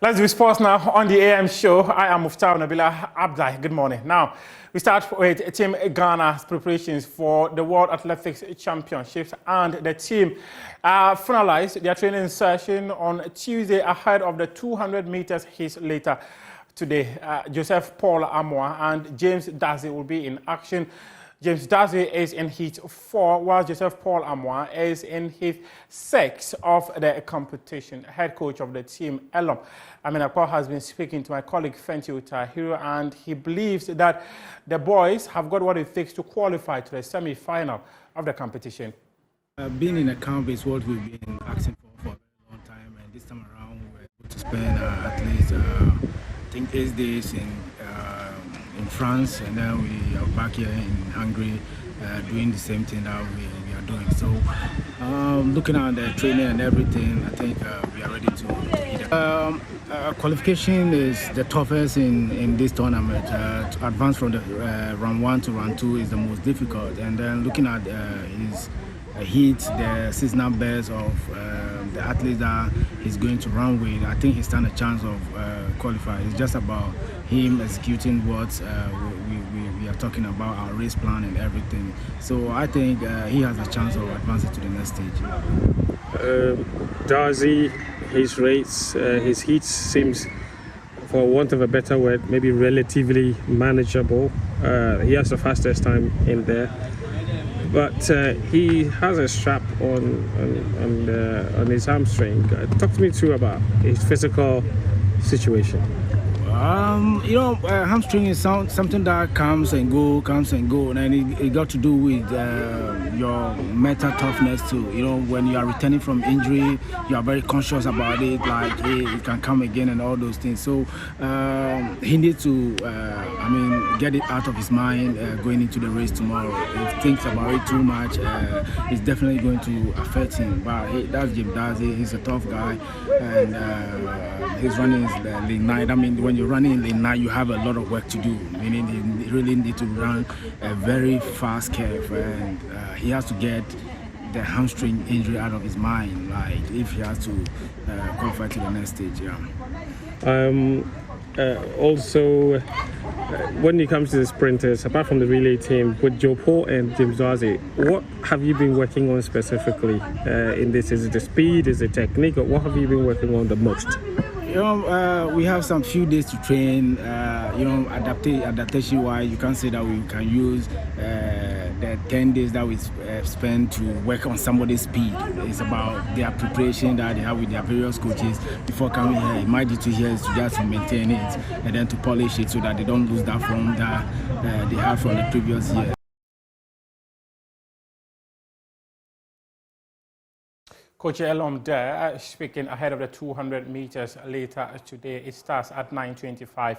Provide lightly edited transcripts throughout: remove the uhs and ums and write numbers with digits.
Let's do sports now on the AM show. I am Muftar Nabila Abdai. Good morning. Now, we start with Team Ghana's preparations for the World Athletics Championships, and the team finalized their training session on Tuesday ahead of the 200 meters heats later today. Joseph Paul Amoah and James Dazi will be in action. James Dazi is in heat 4, while Joseph Paul Amoah is in heat 6 of the competition. Head coach of the team, Elom Amenakwa, has been speaking to my colleague Fenty Utahiru, and he believes that the boys have got what it takes to qualify to the semi-final of the competition. Being in a camp is what we've been asking for a very long time, and this time around we were able to spend at least I think 8 days in France, and then we are back here in Hungary doing the same thing that we are doing. So looking at the training and everything, I think we are ready to hit it. Qualification is the toughest in this tournament. To advance from the round 1 to round 2 is the most difficult, and then looking at his heat, the seasonal best of the athletes that he's going to run with, I think he stands a chance of qualifying. It's just about him executing what we are talking about, our race plan and everything. So I think he has a chance of advancing to the next stage. Darcy, his race, his heat seems, for want of a better word, maybe relatively manageable. He has the fastest time in there. But he has a strap on his hamstring. Talk to me too about his physical situation. Hamstring is something that comes and go, and it got to do with your mental toughness too. When you are returning from injury, you are very conscious about it, like it can come again and all those things. So he needs to, get it out of his mind going into the race tomorrow. If he thinks about it too much, it's definitely going to affect him. But that's Jim Dazi. He's a tough guy, and his running is the lane 9. When you're running in lane 9, you have a lot of work to do, meaning you really need to run a very fast curve, and he has to get the hamstring injury out of his mind, like if he has to qualify to the next stage. Also, when it comes to the sprinters, apart from the relay team, with Joe Paul and James Dazi, what have you been working on specifically in this? Is it the speed, is it technique, or what have you been working on the most? We have some few days to train. Adaptation-wise, you can't say that we can use the 10 days that we spend to work on somebody's speed. It's about their preparation that they have with their various coaches before coming here. My duty here is to just maintain it and then to polish it so that they don't lose that form that they have from the previous year. Coach Elom there speaking ahead of the 200 meters later today. It starts at 9:25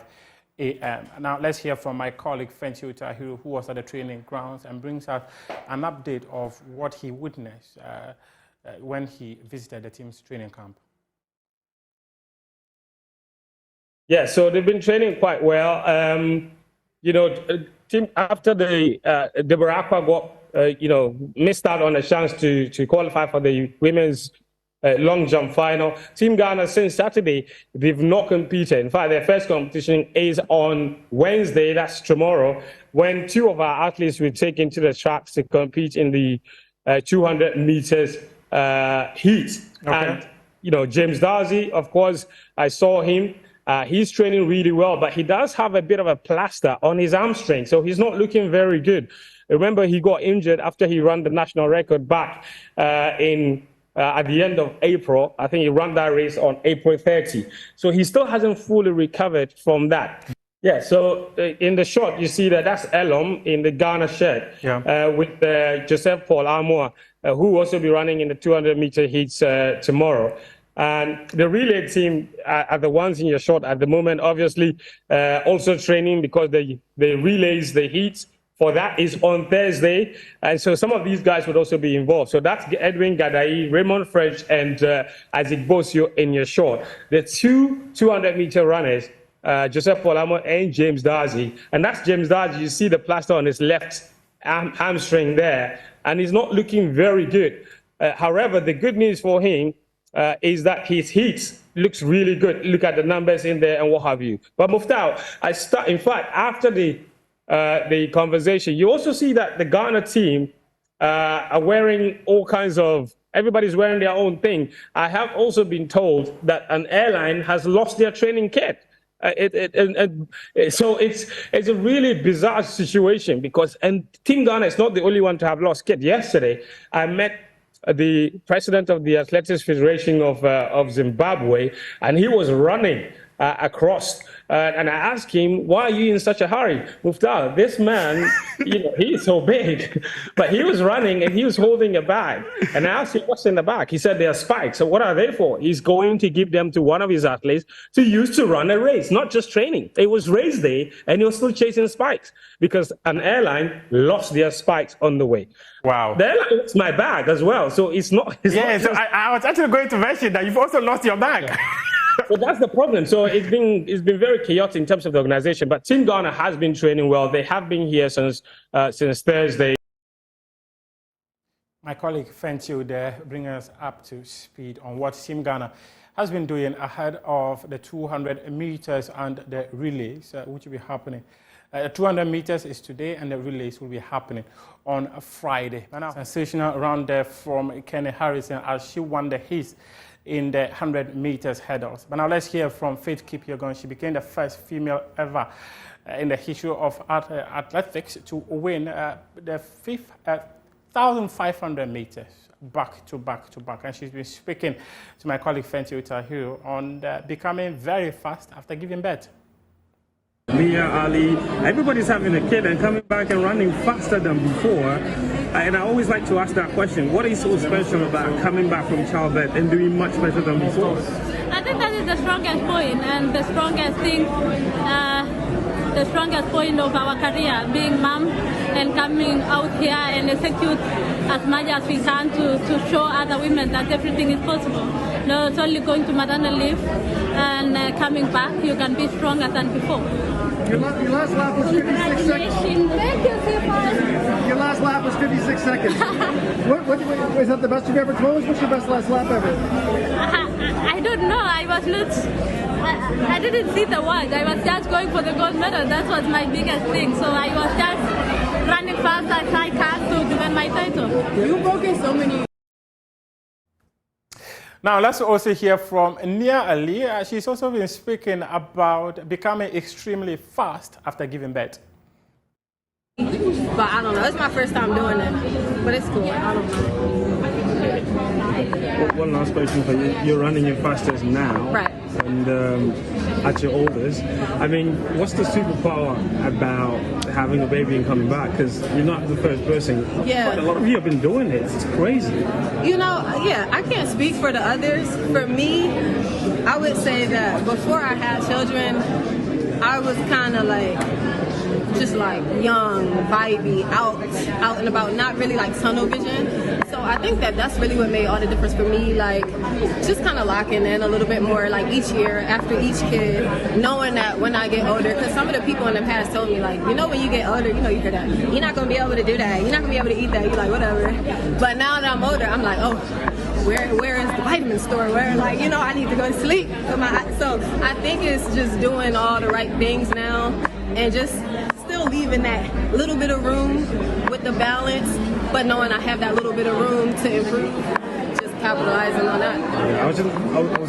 a.m. Now let's hear from my colleague Fenty Utahiru, who was at the training grounds and brings us an update of what he witnessed when he visited the team's training camp. Yeah, so they've been training quite well. Team after the Barakwa got missed out on a chance to qualify for the women's long jump final. Team Ghana, since Saturday, they've not competed. In fact, their first competition is on Wednesday, that's tomorrow, when 2 of our athletes will take into the tracks to compete in the 200 meters heat. Okay. And, James Dazi, of course, I saw him. He's training really well, but he does have a bit of a plaster on his hamstring, so he's not looking very good. Remember, he got injured after he ran the national record back at the end of April. I think he ran that race on April 30. So he still hasn't fully recovered from that. Yeah, so in the shot, you see that's Elom in the Ghana shirt with Joseph Paul Amoah, who will also be running in the 200-meter heats tomorrow. And the relay team are the ones in your shot at the moment, obviously, also training because the relays, the heats, for that is on Thursday. And so some of these guys would also be involved. So that's Edwin Gadai, Raymond French, and Isaac Bosio in your short. The 2 200-meter runners, Joseph Paul Amoah and James Dazi. And that's James Dazi. You see the plaster on his left hamstring there. And he's not looking very good. However, the good news for him is that his heats looks really good. Look at the numbers in there and what have you. But Muftau, in fact, after the conversation, you also see that the Ghana team are wearing all kinds of, everybody's wearing their own thing. I have also been told that an airline has lost their training kit. So it's a really bizarre situation because, and Team Ghana is not the only one to have lost kit. Yesterday, I met the president of the Athletics Federation of Zimbabwe, and he was running across. And I asked him, why are you in such a hurry? Muftar, this man, he is so big. But he was running and he was holding a bag. And I asked him, what's in the bag? He said, they are spikes. So what are they for? He's going to give them to one of his athletes to use to run a race, not just training. It was race day and he was still chasing spikes because an airline lost their spikes on the way. Wow. The airline lost my bag as well. So it's not. So I was actually going to mention that you've also lost your bag. Yeah. So that's the problem. So it's been very chaotic in terms of the organization. But Team Ghana has been training well. They have been here since Thursday. My colleague Fentio there bringing us up to speed on what Team Ghana has been doing ahead of the 200 meters and the relays, which will be happening. 200 meters is today, and the relays will be happening on Friday. And now, sensational round there from Kenny Harrison as she won the heat in the 100 meters hurdles. But now let's hear from Faith Kipyegon. She became the first female ever in the history of athletics to win the 1,500 meters back to back to back. And she's been speaking to my colleague Fenty Utahiru on becoming very fast after giving birth. Mia, Ali, everybody's having a kid and coming back and running faster than before. And I always like to ask that question, what is so special about coming back from childbirth and doing much better than before? I think that is the strongest point and the strongest thing, the strongest point of our career, being mom and coming out here and execute as much as we can to show other women that everything is possible. No, it's only going to maternal leave and coming back, you can be stronger than before. Your last lap was 56 seconds. Thank you, Stefan. Your last lap was 56 seconds. Was that the best you've ever closed? What's your best last lap ever? I don't know. I didn't see the watch. I was just going for the gold medal. That was my biggest thing. So I was just running fast as I can to defend my title. You've broken so many. Now, let's also hear from Nia Ali. She's also been speaking about becoming extremely fast after giving birth. But I don't know. It's my first time doing it. But it's cool. I don't know. One last question for you. You're running your fastest now. Right. And at your oldest. I mean, what's the superpower about having a baby and coming back? Because you're not the first person. Yeah. But a lot of you have been doing it. It's crazy. You know, yeah, I can't speak for the others. For me, I would say that before I had children, I was kind of like, just like young, vibey, out and about, not really like tunnel vision. So I think that that's really what made all the difference for me, like just kind of locking in a little bit more, like each year, after each kid, knowing that when I get older, because some of the people in the past told me like, when you get older, you hear that, you're not going to be able to do that, you're not going to be able to eat that, you're like, whatever. But now that I'm older, I'm like, oh, where is the vitamin store? Where, like, I need to go to sleep. So I think it's just doing all the right things now and just still leaving that little bit of room with the balance, but knowing I have that little bit of room to improve, just capitalizing on that. Yeah, I was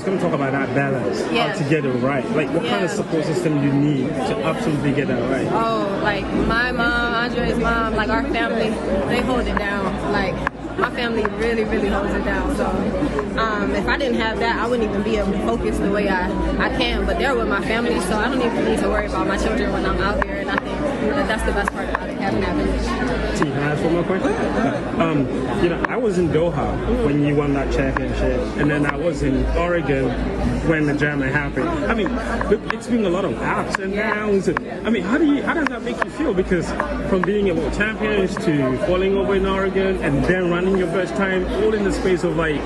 going to talk about that balance, Yeah. how to get it right. Like, what kind of support system you need to absolutely get that right? Oh, like my mom, Andre's mom, like our family, they hold it down. Like, my family really, really holds it down. So if I didn't have that, I wouldn't even be able to focus the way I can. But they're with my family, so I don't even need to worry about my children when I'm out here. And I think that's the best part about it, having that village. T, can I ask one more question? I was in Doha when you won that championship, and then I was in Oregon when the German happened. I mean, it's been a lot of ups and downs. I mean, how does that make you feel? Because from being a world champion to falling over in Oregon and then running your first time, all in the space of like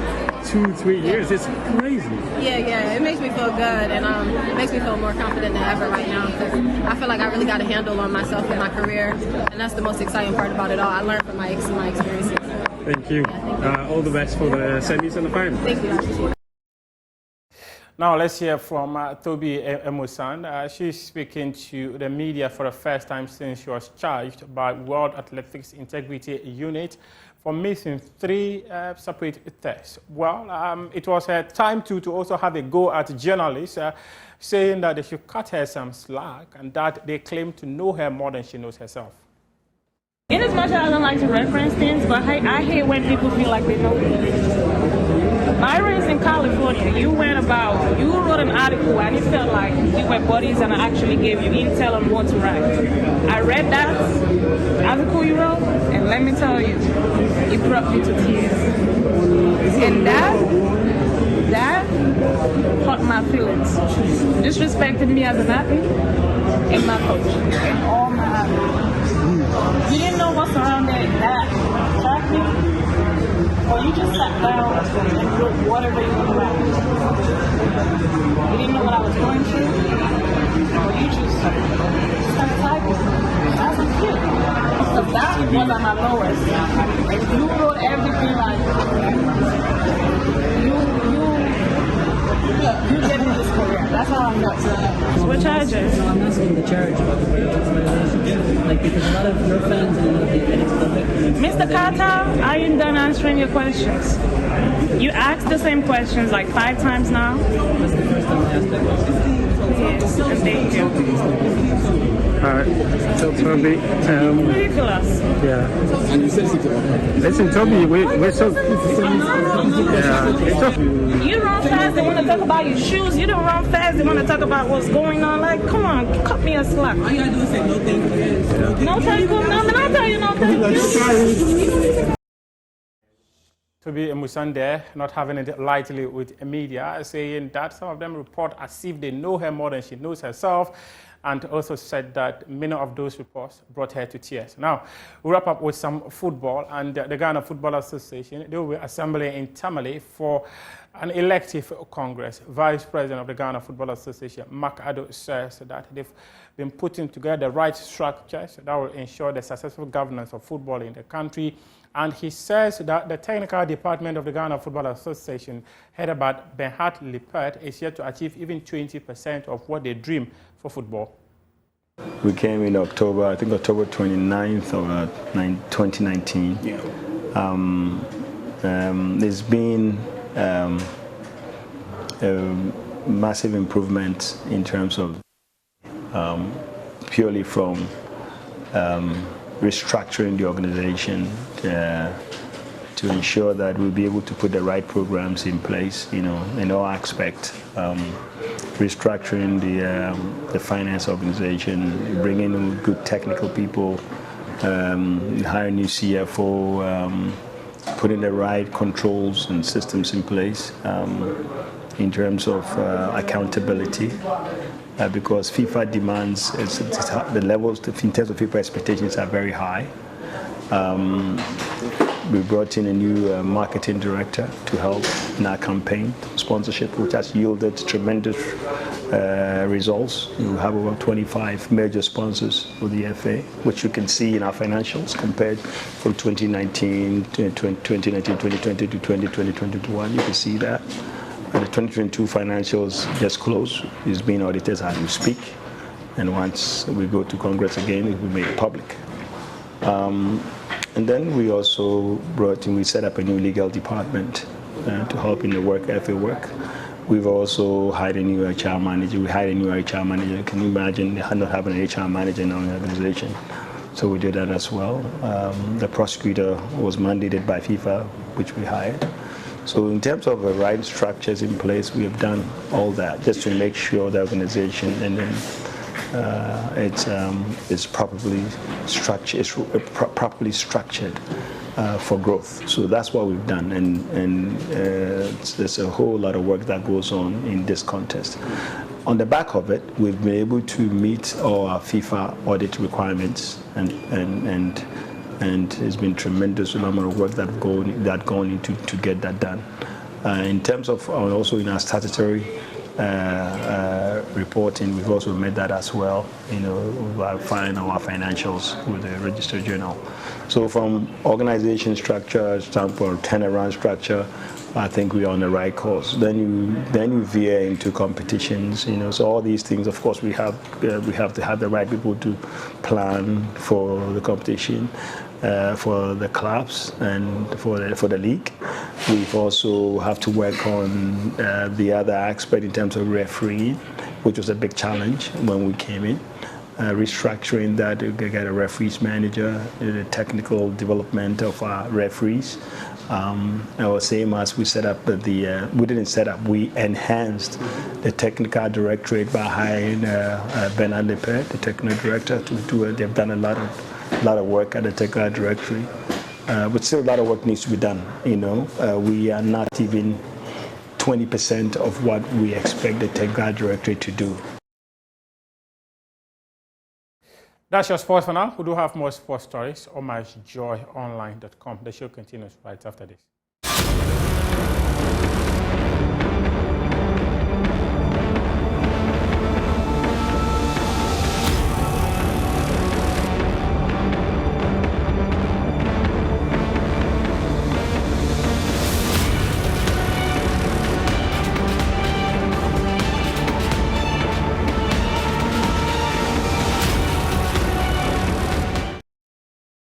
2-3 years, it's crazy. Yeah, it makes me feel good, and it makes me feel more confident than ever right now, because I feel like I really got a handle on myself and my career, and that's the most exciting part about it all. I learned from my experiences. Thank you. All the best for the semis and the final. Thank you. I appreciate it. Now let's hear from Toby Emusan. She's speaking to the media for the first time since she was charged by World Athletics Integrity Unit for missing 3 separate tests. Well, it was her time to also have a go at journalists, saying that they should cut her some slack and that they claim to know her more than she knows herself. In as much as I don't like to reference things, but I hate when people feel like they know me. Myra is in California. You wrote an article and it felt like we were buddies and I actually gave you intel on what to write. I read that article you wrote and let me tell you, it brought me to tears. And that hurt my feelings. Disrespected me as an athlete and my coach and all my athletes. You didn't know what surrounded that track meet. Or you just sat down and wrote whatever you want to write. You didn't know what I was going through. Or you just started typing. That's a kid. Because that was at my lowest. And you wrote everything like you get in this career. That's how I felt. What charges? No, I'm asking the charge about the violation. Like, because a lot of your fans and a lot of the edits of it. Mr. Carter, I am done answering your questions. You asked the same questions like 5 times now. That's the first time I asked that question. Yes, and thank you. So Toby, Ridiculous. yeah. Listen, Toby, we're so. You run fast, they want to talk about your shoes. You don't run fast, they want to talk about what's going on. Like, come on, cut me a slack. All you gotta do is say no thank you. No thank you. No, man, I'll tell you no thank you. To be a Musande, not having it lightly with media, saying that some of them report as if they know her more than she knows herself, and also said that many of those reports brought her to tears. Now, we'll wrap up with some football, and the Ghana Football Association, they will be assembling in Tamale for an elective Congress. Vice President of the Ghana Football Association, Mark Addo, says that they've been putting together the right structures that will ensure the successful governance of football in the country. And he says that the technical department of the Ghana Football Association, headed by Bernhard Lippert, is yet to achieve even 20% of what they dream for football. We came in October, I think October 29th of 2019. Yeah. There's been a massive improvement in terms of purely from restructuring the organization to ensure that we'll be able to put the right programs in place, you know, in all aspects. Restructuring the finance organization, bringing in good technical people, hiring new CFO, putting the right controls and systems in place in terms of accountability. Because FIFA demands, the levels in terms of FIFA expectations are very high. We brought in a new marketing director to help in our campaign sponsorship, which has yielded tremendous results. We have over 25 major sponsors for the FA, which you can see in our financials compared from 2019 to 2020 to 2021. You can see that. The 2022 financials just closed. It's being audited as we speak. And once we go to Congress again, it will be made public. And then we also we set up a new legal department to help in the FA work. We've also hired a new HR manager. We hired a new HR manager. Can you imagine not having an HR manager in our organization? So we did that as well. The prosecutor was mandated by FIFA, which we hired. So in terms of the right structures in place, we have done all that just to make sure the organization and then it's properly structured for growth. So that's what we've done, and there's a whole lot of work that goes on in this contest. On the back of it, we've been able to meet all our FIFA audit requirements, and it's been tremendous amount of work that gone into to get that done. In terms of also in our statutory reporting, we've also made that as well. You know, our financials with the registered journal. So from organization structure, standpoint, turnaround structure, I think we're on the right course. Then you veer into competitions, you know. So all these things, of course, we have to have the right people to plan for the competition, for the clubs and for the league. We've also have to work on the other aspect in terms of refereeing, which was a big challenge when we came in. Restructuring that, get a referees manager, the technical development of our referees. Our same as we set up we didn't set up, we enhanced the technical directorate by hiring Bernard Lepere, the technical director, to do it. They've done a lot of work at the technical directorate, but still a lot of work needs to be done. You know, we are not even 20% of what we expect the technical directorate to do. That's your sports for now. We do have more sports stories on myjoyonline.com. The show continues right after this.